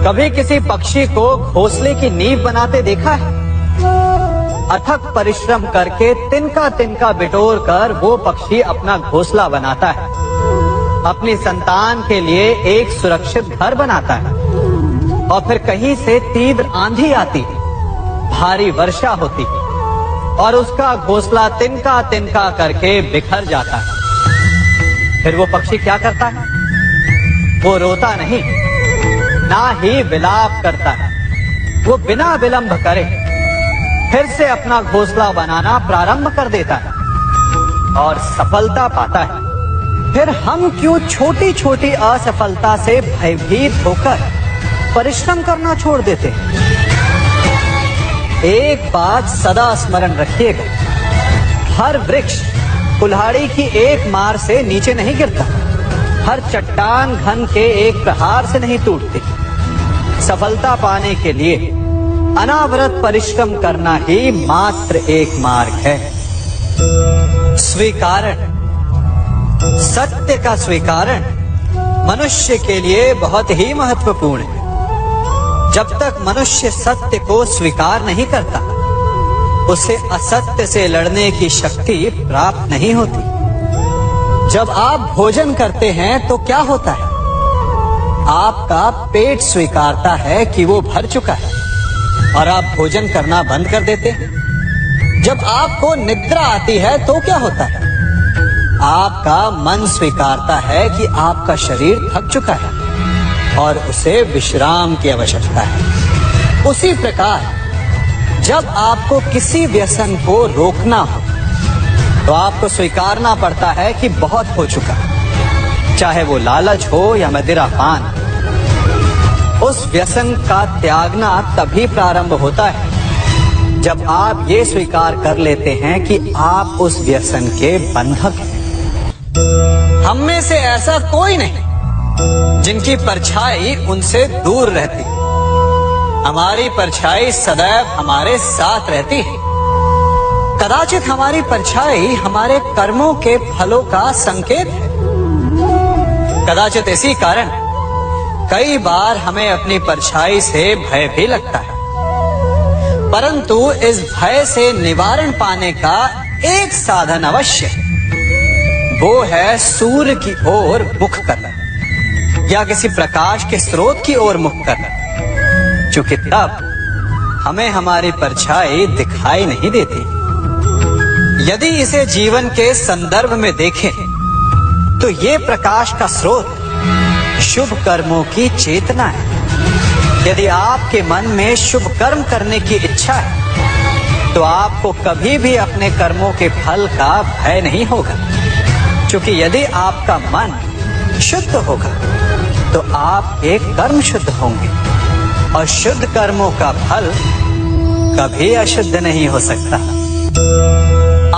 कभी किसी पक्षी को घोंसले की नींव बनाते देखा है? अथक परिश्रम करके तिनका तिनका बिटोर कर वो पक्षी अपना घोंसला बनाता है, अपनी संतान के लिए एक सुरक्षित घर बनाता है। और फिर कहीं से तीव्र आंधी आती है, भारी वर्षा होती है और उसका घोंसला तिनका तिनका करके बिखर जाता है। फिर वो पक्षी क्या करता है? वो रोता नहीं, ना ही विलाप करता है। वो बिना विलंब करे फिर से अपना घोंसला बनाना प्रारंभ कर देता है और सफलता पाता है। फिर हम क्यों छोटी छोटी असफलता से भयभीत होकर परिश्रम करना छोड़ देते हैं? एक बात सदा स्मरण रखिएगा, हर वृक्ष कुल्हाड़ी की एक मार से नीचे नहीं गिरता, हर चट्टान घन के एक प्रहार से नहीं टूटती। सफलता पाने के लिए अनावरत परिश्रम करना ही मात्र एक मार्ग है। स्वीकारण, सत्य का स्वीकारण मनुष्य के लिए बहुत ही महत्वपूर्ण है। जब तक मनुष्य सत्य को स्वीकार नहीं करता, उसे असत्य से लड़ने की शक्ति प्राप्त नहीं होती। जब आप भोजन करते हैं तो क्या होता है? आपका पेट स्वीकारता है कि वो भर चुका है और आप भोजन करना बंद कर देते हैं। जब आपको निद्रा आती है तो क्या होता है? आपका मन स्वीकारता है कि आपका शरीर थक चुका है और उसे विश्राम की आवश्यकता है। उसी प्रकार जब आपको किसी व्यसन को रोकना हो तो आपको स्वीकारना पड़ता है कि बहुत हो चुका है, चाहे वो लालच हो या मदिरा पान। उस व्यसन का त्यागना तभी प्रारंभ होता है जब आप ये स्वीकार कर लेते हैं कि आप उस व्यसन के बंधक हैं। हम में से ऐसा कोई नहीं जिनकी परछाई उनसे दूर रहती। हमारी परछाई सदैव हमारे साथ रहती है। कदाचित हमारी परछाई हमारे कर्मों के फलों का संकेत है। कदाचित इसी कारण कई बार हमें अपनी परछाई से भय भी लगता है, परंतु इस भय से निवारण पाने का एक साधन अवश्य है। वो है सूर्य की ओर मुख करना या किसी प्रकाश के स्रोत की ओर मुख करना, क्योंकि तब हमें हमारी परछाई दिखाई नहीं देती। यदि इसे जीवन के संदर्भ में देखें तो ये प्रकाश का स्रोत शुभ कर्मों की चेतना है। यदि आपके मन में शुभ कर्म करने की इच्छा है तो आपको कभी भी अपने कर्मों के फल का भय नहीं होगा, क्योंकि यदि आपका मन शुद्ध होगा तो आपके कर्म शुद्ध होंगे और शुद्ध कर्मों का फल कभी अशुद्ध नहीं हो सकता।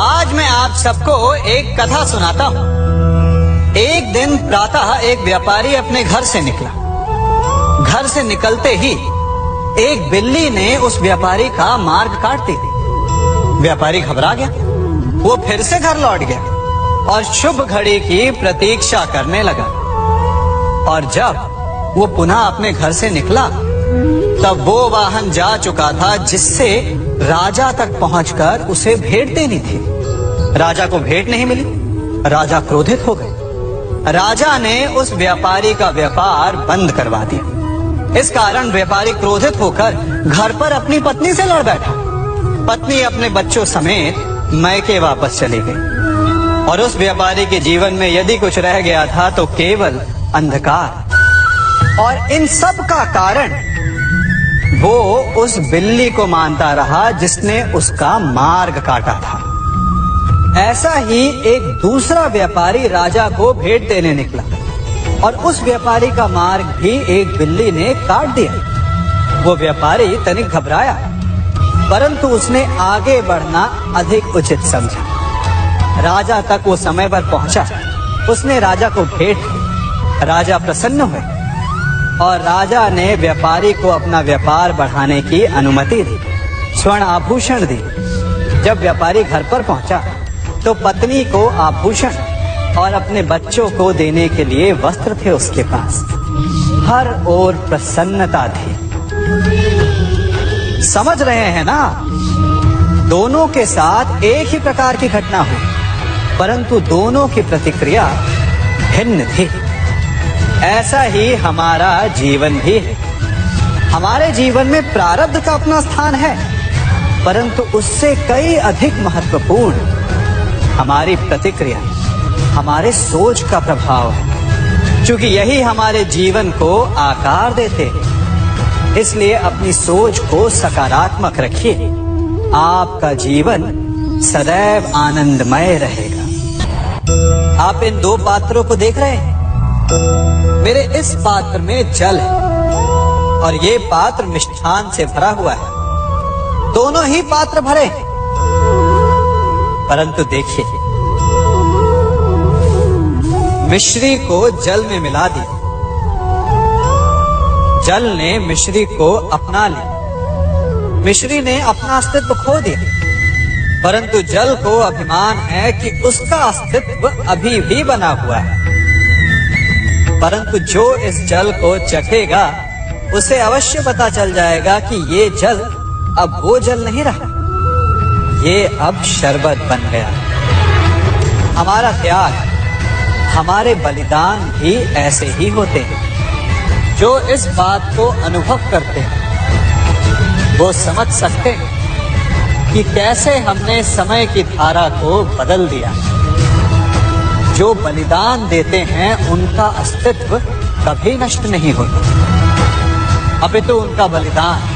आज मैं आप सबको एक कथा सुनाता हूँ। एक दिन प्रातः एक व्यापारी अपने घर से निकला। घर से निकलते ही एक बिल्ली ने उस व्यापारी का मार्ग काट दिया। व्यापारी घबरा गया, वो फिर से घर लौट गया और शुभ घड़ी की प्रतीक्षा करने लगा। और जब वो पुनः अपने घर से निकला तब वो वाहन जा चुका था जिससे राजा तक पहुंचकर उसे भेंट देनी थी। राजा को भेंट नहीं मिली। राजा क्रोधित हो गए। राजा ने उस व्यापारी का व्यापार बंद करवा दिया। इस कारण व्यापारी क्रोधित होकर घर पर अपनी पत्नी से लड़ बैठा। पत्नी अपने बच्चों समेत मैके वापस चली गई और उस व्यापारी के जीवन में यदि कुछ रह गया था तो केवल अंधकार। और इन सब का कारण वो उस बिल्ली को मानता रहा जिसने उसका मार्ग काटा था। ऐसा ही एक दूसरा व्यापारी राजा को भेंट देने निकला और उस व्यापारी का मार्ग भी एक बिल्ली ने काट दिया। वो व्यापारी तनिक घबराया, परंतु उसने आगे बढ़ना अधिक उचित समझा। राजा तक वो समय पर पहुंचा। उसने राजा को भेंट की। राजा प्रसन्न हुए और राजा ने व्यापारी को अपना व्यापार बढ़ाने की अनुमति दी, स्वर्ण आभूषण दी। जब व्यापारी घर पर पहुंचा तो पत्नी को आभूषण और अपने बच्चों को देने के लिए वस्त्र थे उसके पास। हर ओर प्रसन्नता थी। समझ रहे हैं ना, दोनों के साथ एक ही प्रकार की घटना हुई, परंतु दोनों की प्रतिक्रिया भिन्न थी। ऐसा ही हमारा जीवन भी है। हमारे जीवन में प्रारब्ध का अपना स्थान है, परंतु उससे कई अधिक महत्वपूर्ण हमारी प्रतिक्रिया, हमारे सोच का प्रभाव है। क्योंकि यही हमारे जीवन को आकार देते हैं। इसलिए अपनी सोच को सकारात्मक रखिए, आपका जीवन सदैव आनंदमय रहेगा। आप इन दो पात्रों को देख रहे हैं। मेरे इस पात्र में जल है और ये पात्र मिष्ठान से भरा हुआ है। दोनों ही पात्र भरे हैं, परंतु देखिए, मिश्री को जल में मिला दिया, जल ने मिश्री को अपना लिया, मिश्री ने अपना अस्तित्व खो दिया। परंतु जल को अभिमान है कि उसका अस्तित्व अभी भी बना हुआ है। परंतु जो इस जल को चखेगा उसे अवश्य पता चल जाएगा कि ये जल अब वो जल नहीं रहा, ये अब शरबत बन गया। हमारा त्याग, हमारे बलिदान भी ऐसे ही होते हैं। जो इस बात को अनुभव करते हैं वो समझ सकते हैं कि कैसे हमने समय की धारा को बदल दिया। जो बलिदान देते हैं उनका अस्तित्व कभी नष्ट नहीं होता, अपितु उनका बलिदान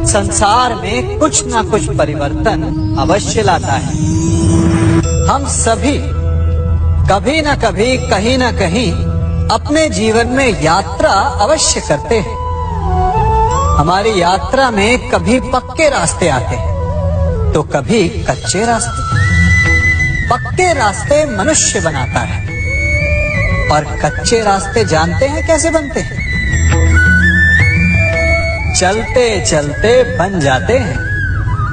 संसार में कुछ ना कुछ परिवर्तन अवश्य लाता है। हम सभी कभी ना कभी, कहीं ना कहीं अपने जीवन में यात्रा अवश्य करते हैं। हमारी यात्रा में कभी पक्के रास्ते आते हैं तो कभी कच्चे रास्ते। पक्के रास्ते मनुष्य बनाता है और कच्चे रास्ते जानते हैं कैसे बनते हैं? चलते चलते बन जाते हैं।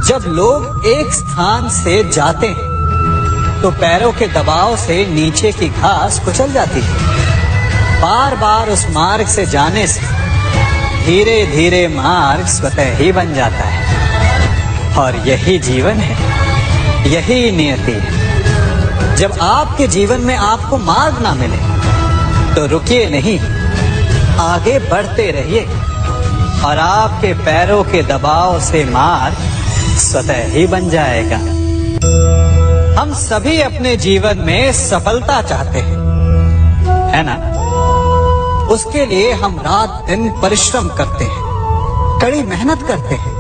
जब लोग एक स्थान से जाते हैं तो पैरों के दबाव से नीचे की घास कुचल जाती है। बार बार उस मार्ग से जाने से धीरे धीरे मार्ग स्वतः ही बन जाता है। और यही जीवन है, यही नियति है। जब आपके जीवन में आपको मार्ग ना मिले तो रुकिए नहीं, आगे बढ़ते रहिए और आपके पैरों के दबाव से मार्ग स्वतः ही बन जाएगा। हम सभी अपने जीवन में सफलता चाहते हैं, है ना? उसके लिए हम रात दिन परिश्रम करते हैं, कड़ी मेहनत करते हैं,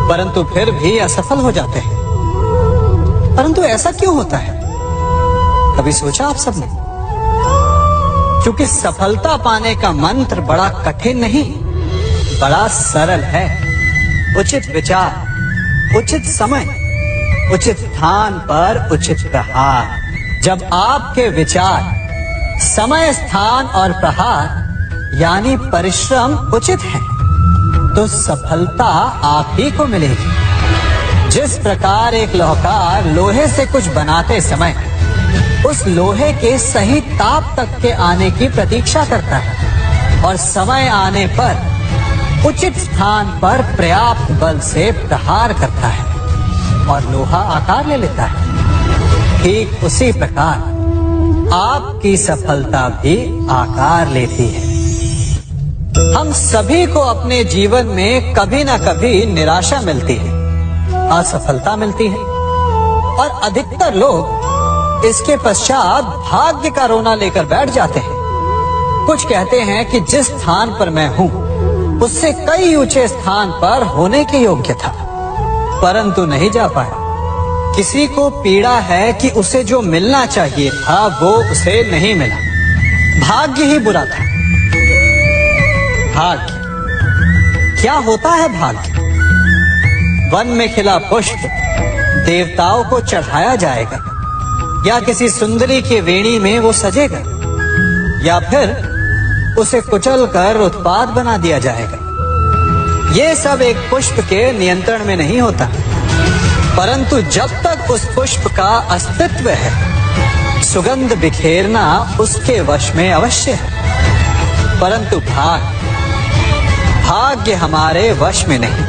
परंतु फिर भी असफल हो जाते हैं। परंतु ऐसा क्यों होता है? कभी सोचा आप सबने? क्योंकि सफलता पाने का मंत्र बड़ा कठिन नहीं, बड़ा सरल है। उचित विचार, उचित समय, उचित स्थान पर उचित प्रहार। जब आपके विचार, समय, स्थान और प्रहार यानी परिश्रम उचित है तो सफलता आप ही को मिलेगी। जिस प्रकार एक लोहार लोहे से कुछ बनाते समय उस लोहे के सही ताप तक के आने की प्रतीक्षा करता है और समय आने पर उचित स्थान पर पर्याप्त बल से प्रहार करता है और लोहा आकार ले लेता है, ठीक उसी प्रकार आपकी सफलता भी आकार लेती है। हम सभी को अपने जीवन में कभी ना कभी निराशा मिलती है, असफलता मिलती है और अधिकतर लोग इसके पश्चात भाग्य का रोना लेकर बैठ जाते हैं। कुछ कहते हैं कि जिस स्थान पर मैं हूं उससे कई ऊंचे स्थान पर होने के योग्य था, परंतु नहीं जा पाया। किसी को पीड़ा है कि उसे जो मिलना चाहिए था वो उसे नहीं मिला, भाग्य ही बुरा था। भाग्य क्या होता है? भाग्य वन में खिला पुष्प देवताओं को चढ़ाया जाएगा, या किसी सुंदरी की वेणी में वो सजेगा, या फिर उसे कुचलकर उत्पाद बना दिया जाएगा। ये सब एक पुष्प के नियंत्रण में नहीं होता, परंतु जब तक उस पुष्प का अस्तित्व है सुगंध बिखेरना उसके वश में अवश्य है। परंतु भाग्य हमारे वश में नहीं,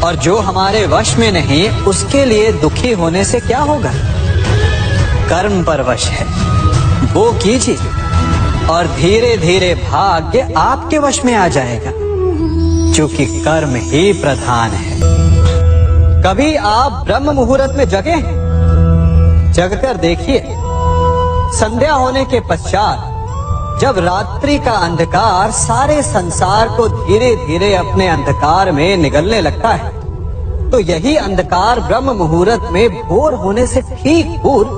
और जो हमारे वश में नहीं उसके लिए दुखी होने से क्या होगा। कर्म पर वश है, वो कीजिए और धीरे धीरे भाग्य आपके वश में आ जाएगा, क्योंकि कर्म ही प्रधान है। कभी आप ब्रह्म मुहूर्त में जगे हैं? जगकर देखिए, संध्या होने के पश्चात जब रात्रि का अंधकार सारे संसार को धीरे धीरे अपने अंधकार में निगलने लगता है, तो यही अंधकार ब्रह्म मुहूर्त में भोर होने से ठीक पूर्व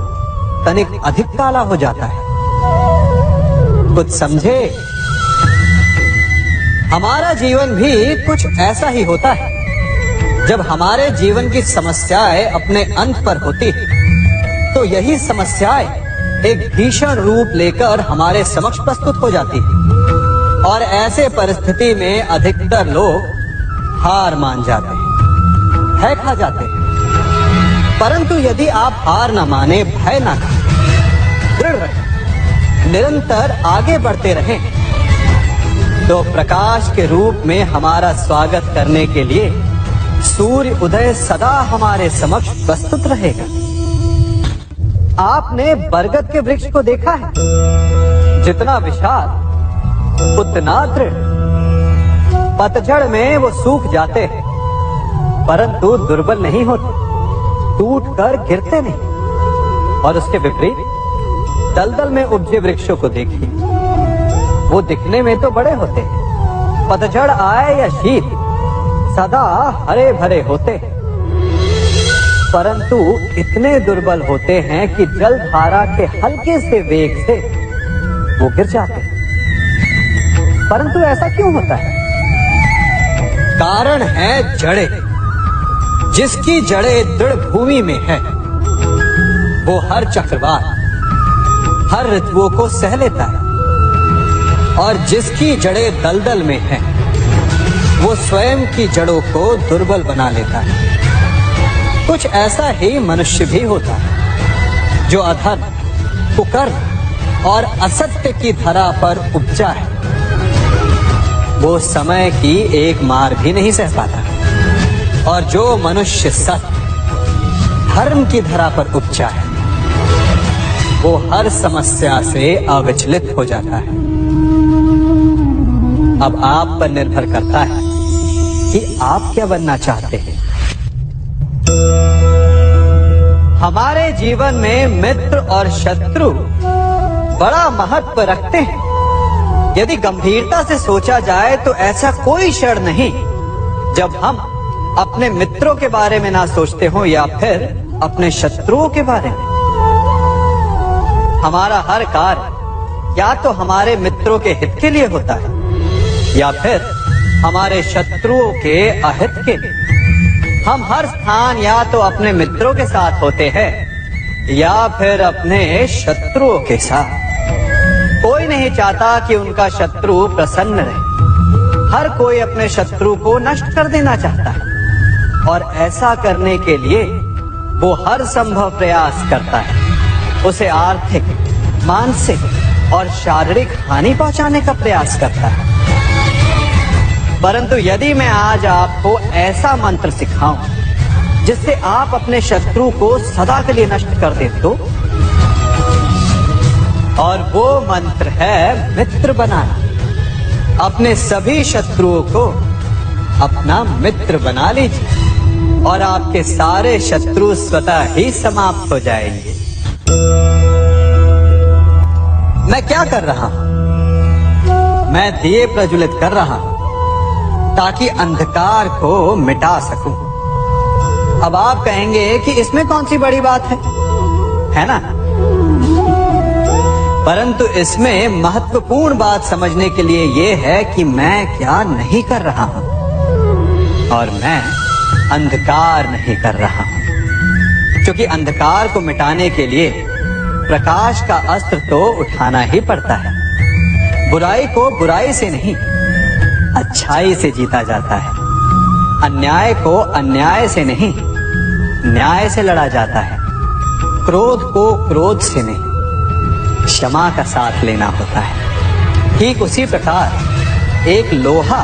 तनिक अधिक काला हो जाता है। कुछ समझे? हमारा जीवन भी कुछ ऐसा ही होता है। जब हमारे जीवन की समस्याएं अपने अंत पर होती है, तो यही समस्याएं एक भीषण रूप लेकर हमारे समक्ष प्रस्तुत हो जाती है, और ऐसे परिस्थिति में अधिकतर लोग हार मान जाते हैं, भय खा जाते हैं। परंतु यदि आप हार न माने, भय न खाएं, दृढ़ रहें, निरंतर आगे बढ़ते रहें, तो प्रकाश के रूप में हमारा स्वागत करने के लिए सूर्य उदय सदा हमारे समक्ष प्रस्तुत रहेगा। आपने बरगद के वृक्ष को देखा है? जितना विशाल उतना दृढ़। पतझड़ में वो सूख जाते हैं, परंतु दुर्बल नहीं होते, टूटकर गिरते नहीं। और उसके विपरीत दलदल में उपजे वृक्षों को देखिए, वो दिखने में तो बड़े होते हैं, पतझड़ आए या शीत सदा हरे भरे होते हैं, परंतु इतने दुर्बल होते हैं कि जलधारा के हल्के से वेग से वो गिर जाते हैं। परंतु ऐसा क्यों होता है? कारण है जड़ें। जिसकी जड़ें दृढ़ भूमि में है, वो हर चक्रवात, हर ऋतुओं को सह लेता है, और जिसकी जड़ें दलदल में है, वो स्वयं की जड़ों को दुर्बल बना लेता है। कुछ ऐसा ही मनुष्य भी होता है, जो अधर्म, कुकर्म और असत्य की धरा पर उपजा है। वो समय की एक मार भी नहीं सह पाता, और जो मनुष्य सत्य, धर्म की धरा पर उपजा है, वो हर समस्या से अविचलित हो जाता है। अब आप पर निर्भर करता है कि आप क्या बनना चाहते हैं। हमारे जीवन में मित्र और शत्रु बड़ा महत्व रखते हैं। यदि गंभीरता से सोचा जाए तो ऐसा कोई क्षण नहीं जब हम अपने मित्रों के बारे में ना सोचते हो, या फिर अपने शत्रुओं के बारे में। हमारा हर कार्य या तो हमारे मित्रों के हित के लिए होता है, या फिर हमारे शत्रुओं के अहित के लिए। हम हर स्थान या तो अपने मित्रों के साथ होते हैं, या फिर अपने शत्रुओं के साथ। कोई नहीं चाहता कि उनका शत्रु प्रसन्न रहे। हर कोई अपने शत्रु को नष्ट कर देना चाहता है, और ऐसा करने के लिए वो हर संभव प्रयास करता है। उसे आर्थिक, मानसिक और शारीरिक हानि पहुंचाने का प्रयास करता है। परंतु यदि मैं आज आपको ऐसा मंत्र सिखाऊं जिससे आप अपने शत्रु को सदा के लिए नष्ट कर दें, तो और वो मंत्र है मित्र बनाना। अपने सभी शत्रुओं को अपना मित्र बना लीजिए, और आपके सारे शत्रु स्वतः ही समाप्त हो जाएंगे। मैं क्या कर रहा हूं? मैं दिए प्रज्वलित कर रहा हूं ताकि अंधकार को मिटा सकूं। अब आप कहेंगे कि इसमें कौन सी बड़ी बात है ना? परंतु इसमें महत्वपूर्ण बात समझने के लिए यह है कि मैं क्या नहीं कर रहा हूं, और मैं अंधकार नहीं कर रहा हूं। क्योंकि अंधकार को मिटाने के लिए प्रकाश का अस्त्र तो उठाना ही पड़ता है। बुराई को बुराई से नहीं, अच्छाई से जीता जाता है। अन्याय को अन्याय से नहीं, न्याय से लड़ा जाता है। क्रोध को क्रोध से नहीं, क्षमा का साथ लेना होता है। ठीक उसी प्रकार एक लोहा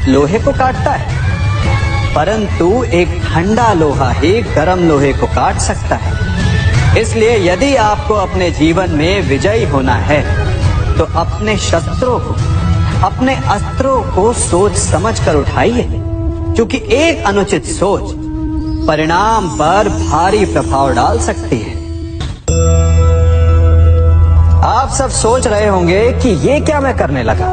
लोहे को काटता है, परंतु एक ठंडा लोहा ही गर्म लोहे को काट सकता है। इसलिए यदि आपको अपने जीवन में विजयी होना है तो अपने शस्त्रों को, अपने अस्त्रों को सोच समझ कर उठाइए, क्योंकि एक अनुचित सोच परिणाम पर भारी प्रभाव डाल सकती है। आप सब सोच रहे होंगे कि ये क्या मैं करने लगा,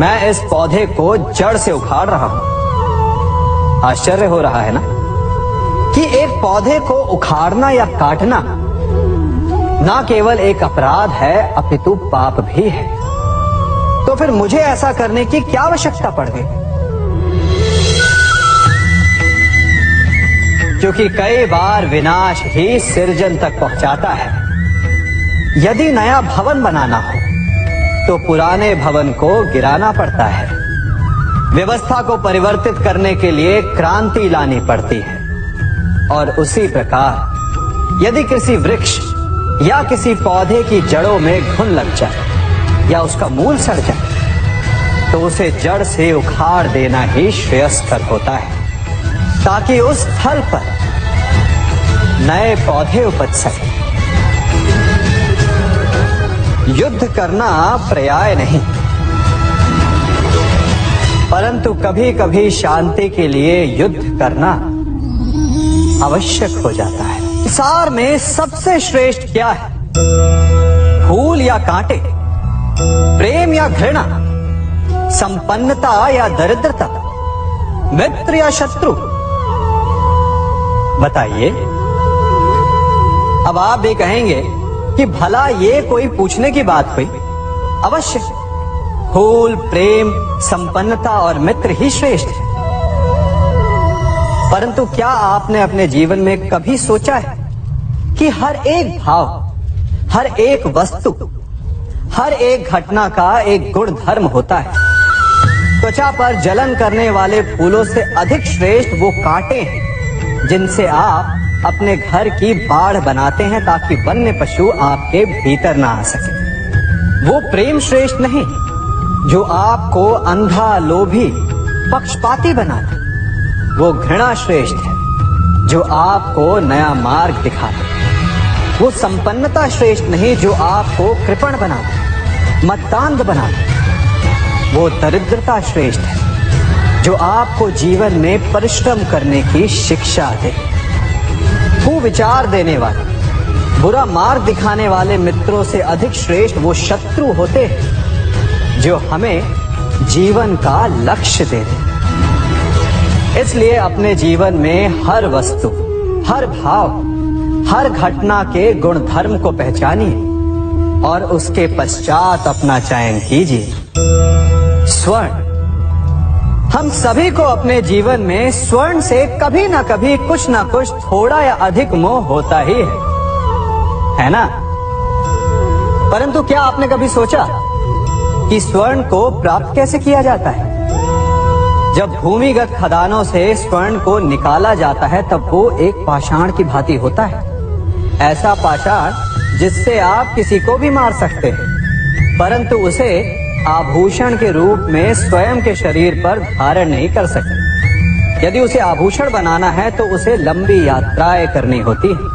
मैं इस पौधे को जड़ से उखाड़ रहा हूं। आश्चर्य हो रहा है ना कि एक पौधे को उखाड़ना या काटना ना केवल एक अपराध है अपितु पाप भी है। तो फिर मुझे ऐसा करने की क्या आवश्यकता पड़ गई? क्योंकि कई बार विनाश ही सृजन तक पहुंचाता है। यदि नया भवन बनाना हो तो पुराने भवन को गिराना पड़ता है। व्यवस्था को परिवर्तित करने के लिए क्रांति लानी पड़ती है। और उसी प्रकार यदि किसी वृक्ष या किसी पौधे की जड़ों में घुन लग जाए या उसका मूल सड़ जाए तो उसे जड़ से उखाड़ देना ही श्रेयस्कर होता है, ताकि उस स्थल पर नए पौधे उपज सके। युद्ध करना पर्याय नहीं, परंतु कभी कभी शांति के लिए युद्ध करना आवश्यक हो जाता है। संसार में सबसे श्रेष्ठ क्या है? फूल या कांटे, प्रेम या घृणा, संपन्नता या दरिद्रता, मित्र या शत्रु? बताइए। अब आप भी कहेंगे कि भला ये कोई पूछने की बात हुई? अवश्य, फूल, प्रेम, संपन्नता और मित्र ही श्रेष्ठ है। परंतु क्या आपने अपने जीवन में कभी सोचा है कि हर एक भाव, हर एक वस्तु, हर एक घटना का एक गुण धर्म होता है? त्वचा पर जलन करने वाले फूलों से अधिक श्रेष्ठ वो कांटे हैं जिनसे आप अपने घर की बाढ़ बनाते हैं ताकि वन्य पशु आपके भीतर ना आ सके। वो प्रेम श्रेष्ठ नहीं जो आपको अंधा, लोभी, पक्षपाती बनाता। वो घृणा श्रेष्ठ है जो आपको नया मार्ग दिखाता। वो संपन्नता श्रेष्ठ नहीं जो आपको कृपण बनाता, मतदांध बनाता। वो दरिद्रता श्रेष्ठ है जो आपको जीवन में परिश्रम करने की शिक्षा दे। कुविचार देने वाले, बुरा मार्ग दिखाने वाले मित्रों से अधिक श्रेष्ठ वो शत्रु होते हैं जो हमें जीवन का लक्ष्य देते। इसलिए अपने जीवन में हर वस्तु, हर भाव, हर घटना के गुण धर्म को पहचानिए और उसके पश्चात अपना चयन कीजिए। स्वर्ण, हम सभी को अपने जीवन में स्वर्ण से कभी ना कभी कुछ ना कुछ थोड़ा या अधिक मोह होता ही है ना? परंतु क्या आपने कभी सोचा कि स्वर्ण को प्राप्त कैसे किया जाता है? जब भूमिगत खदानों से स्वर्ण को निकाला जाता है तब वो एक पाषाण की भांति होता है। ऐसा पाषाण जिससे आप किसी को भी मार सकते हैं, परंतु उसे आभूषण के रूप में स्वयं के शरीर पर धारण नहीं कर सकते। यदि उसे आभूषण बनाना है तो उसे लंबी यात्राएं करनी होती है।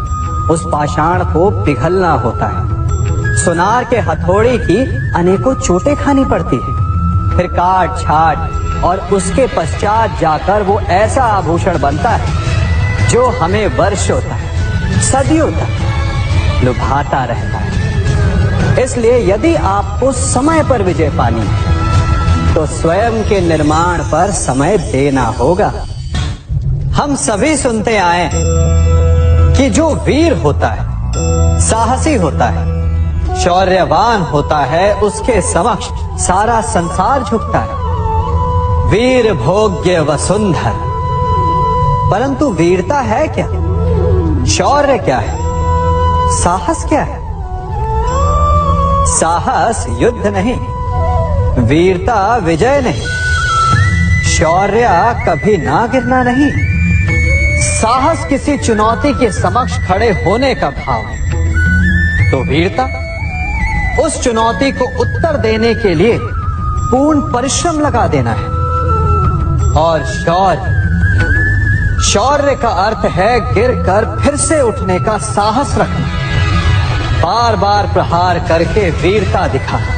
उस पाषाण को पिघलना होता है। सुनार के हथौड़ी की अनेकों चोटें खानी पड़ती है, फिर काट छाट और उसके पश्चात जाकर वो ऐसा आभूषण बनता है जो हमें वर्षों तक, सदियों तक लुभाता रहता है। इसलिए यदि आपको समय पर विजय पानी है तो स्वयं के निर्माण पर समय देना होगा। हम सभी सुनते आए कि जो वीर होता है, साहसी होता है, शौर्यवान होता है, उसके समक्ष सारा संसार झुकता है। वीर भोग्य वसुंधर। परंतु वीरता है क्या? शौर्य क्या है? साहस क्या है? साहस युद्ध नहीं, वीरता विजय नहीं, शौर्य कभी ना गिरना नहीं। साहस किसी चुनौती के समक्ष खड़े होने का भाव है, तो वीरता उस चुनौती को उत्तर देने के लिए पूर्ण परिश्रम लगा देना है। और शौर्य का अर्थ है गिरकर फिर से उठने का साहस रखना, बार बार प्रहार करके वीरता दिखाना,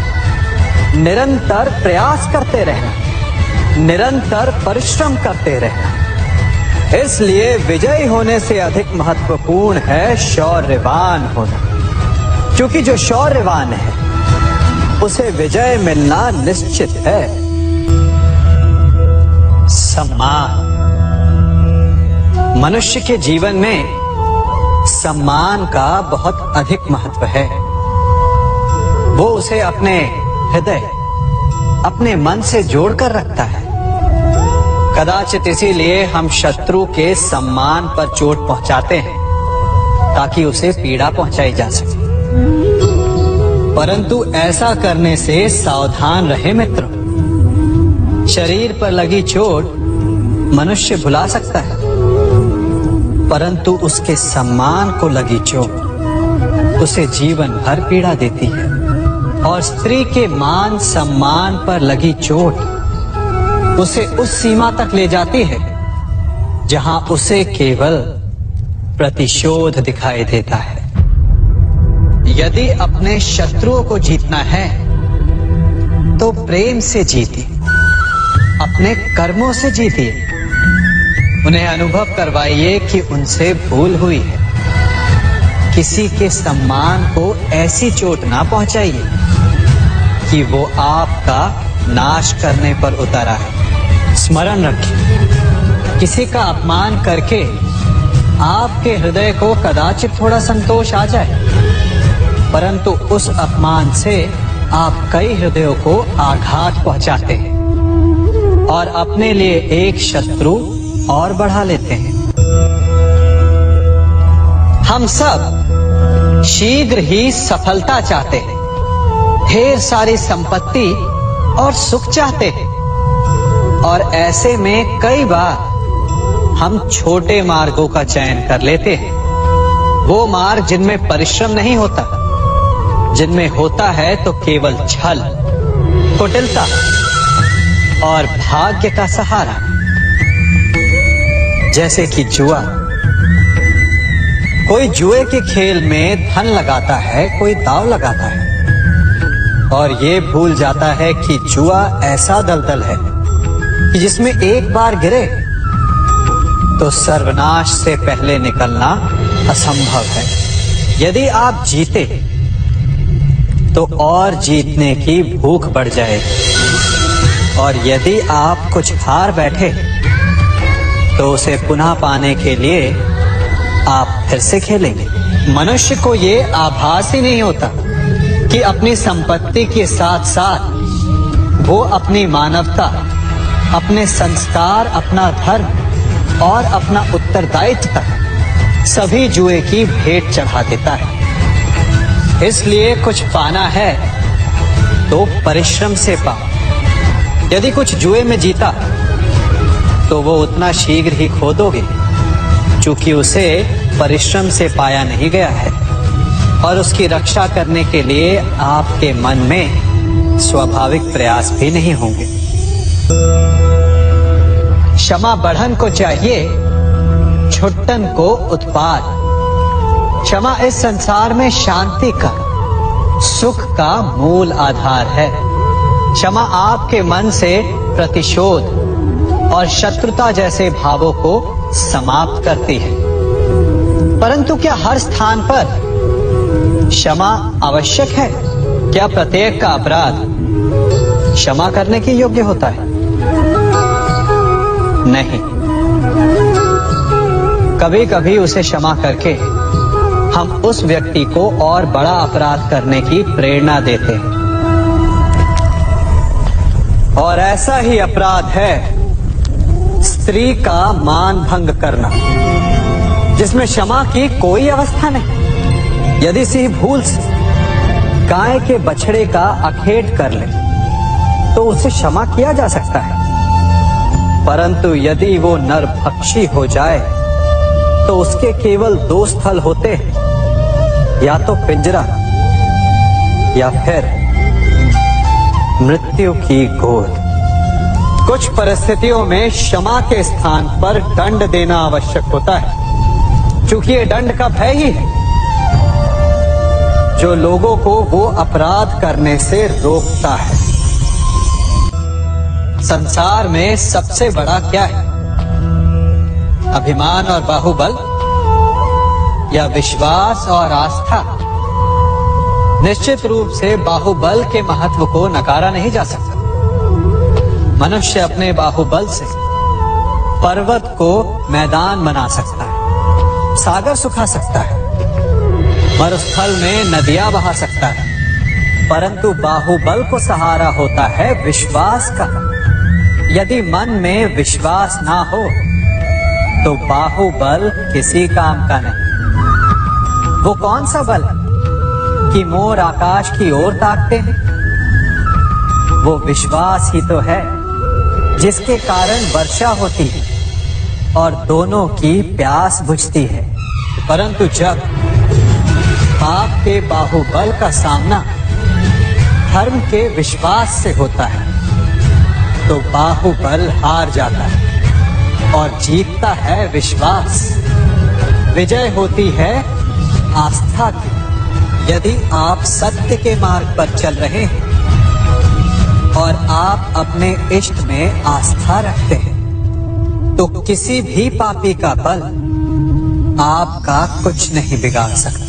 निरंतर प्रयास करते रहना, निरंतर परिश्रम करते रहना। इसलिए विजयी होने से अधिक महत्वपूर्ण है शौर्यवान होना, क्योंकि जो शौर्यवान है उसे विजय मिलना निश्चित है। सम्मान। मनुष्य के जीवन में सम्मान का बहुत अधिक महत्व है। वो उसे अपने हृदय, अपने मन से जोड़कर रखता है। कदाचित इसीलिए हम शत्रु के सम्मान पर चोट पहुंचाते हैं ताकि उसे पीड़ा पहुंचाई जा सके। परंतु ऐसा करने से सावधान रहे मित्रों। शरीर पर लगी चोट मनुष्य भुला सकता है, परंतु उसके सम्मान को लगी चोट उसे जीवन भर पीड़ा देती है। और स्त्री के मान सम्मान पर लगी चोट उसे उस सीमा तक ले जाती है जहां उसे केवल प्रतिशोध दिखाई देता है। यदि अपने शत्रुओं को जीतना है तो प्रेम से जीतिए, अपने कर्मों से जीतिए। उन्हें अनुभव करवाइए कि उनसे भूल हुई है। किसी के सम्मान को ऐसी चोट ना पहुंचाइए कि वो आपका नाश करने पर उतरा है। स्मरण रखिए, किसी का अपमान करके आपके हृदय को कदाचित थोड़ा संतोष आ जाए, परंतु उस अपमान से आप कई हृदयों को आघात पहुंचाते हैं और अपने लिए एक शत्रु और बढ़ा लेते हैं। हम सब शीघ्र ही सफलता चाहते हैं, ढेर सारी संपत्ति और सुख चाहते हैं, और ऐसे में कई बार हम छोटे मार्गों का चयन कर लेते हैं। वो मार्ग जिनमें परिश्रम नहीं होता, जिनमें होता है तो केवल छल, कुटिलता और भाग्य का सहारा। जैसे कि जुआ। कोई जुए के खेल में धन लगाता है, कोई दांव लगाता है और ये भूल जाता है कि जुआ ऐसा दलदल है कि जिसमें एक बार गिरे तो सर्वनाश से पहले निकलना असंभव है। यदि आप जीते तो और जीतने की भूख बढ़ जाएगी, और यदि आप कुछ हार बैठे तो उसे पुनः पाने के लिए आप फिर से खेलेंगे। मनुष्य को ये आभास ही नहीं होता कि अपनी संपत्ति के साथ साथ वो अपनी मानवता, अपने संस्कार, अपना धर्म और अपना उत्तरदायित्व तक सभी जुए की भेंट चढ़ा देता है। इसलिए कुछ पाना है तो परिश्रम से पाओ। यदि कुछ जुए में जीता तो वो उतना शीघ्र ही खो दोगे, क्योंकि उसे परिश्रम से पाया नहीं गया है, और उसकी रक्षा करने के लिए आपके मन में स्वाभाविक प्रयास भी नहीं होंगे। क्षमा बढ़न को चाहिए, छुट्टन को उत्पाद। क्षमा इस संसार में शांति का, सुख का मूल आधार है। क्षमा आपके मन से प्रतिशोध और शत्रुता जैसे भावों को समाप्त करती है। परंतु क्या हर स्थान पर क्षमा आवश्यक है? क्या प्रत्येक का अपराध क्षमा करने के योग्य होता है? नहीं। कभी कभी उसे क्षमा करके हम उस व्यक्ति को और बड़ा अपराध करने की प्रेरणा देते हैं, और ऐसा ही अपराध है स्त्री का मान भंग करना, जिसमें क्षमा की कोई अवस्था नहीं। यदि सिंह भूल से गाय के बछड़े का अखेट कर ले तो उसे क्षमा किया जा सकता है, परंतु यदि वो नरभक्षी हो जाए तो उसके केवल दो स्थल होते हैं, या तो पिंजरा या फिर मृत्यु की गोद। कुछ परिस्थितियों में क्षमा के स्थान पर दंड देना आवश्यक होता है, क्योंकि ये दंड का भय ही है जो लोगों को वो अपराध करने से रोकता है। संसार में सबसे बड़ा क्या है? अभिमान और बाहुबल या विश्वास और आस्था? निश्चित रूप से बाहुबल के महत्व को नकारा नहीं जा सकता। मनुष्य अपने बाहुबल से पर्वत को मैदान बना सकता है, सागर सुखा सकता है, मरुस्थल में नदियां बहा सकता है, परंतु बाहुबल को सहारा होता है विश्वास का। यदि मन में विश्वास ना हो तो बाहुबल किसी काम का नहीं। वो कौन सा बल है कि मोर आकाश की ओर ताकते हैं? वो विश्वास ही तो है जिसके कारण वर्षा होती है और दोनों की प्यास बुझती है। परंतु जब पाप के बाहुबल का सामना धर्म के विश्वास से होता है तो बाहुबल हार जाता है और जीतता है विश्वास। विजय होती है आस्था की। यदि आप सत्य के मार्ग पर चल रहे हैं और आप अपने इष्ट में आस्था रखते हैं तो किसी भी पापी का बल आपका कुछ नहीं बिगाड़ सकता।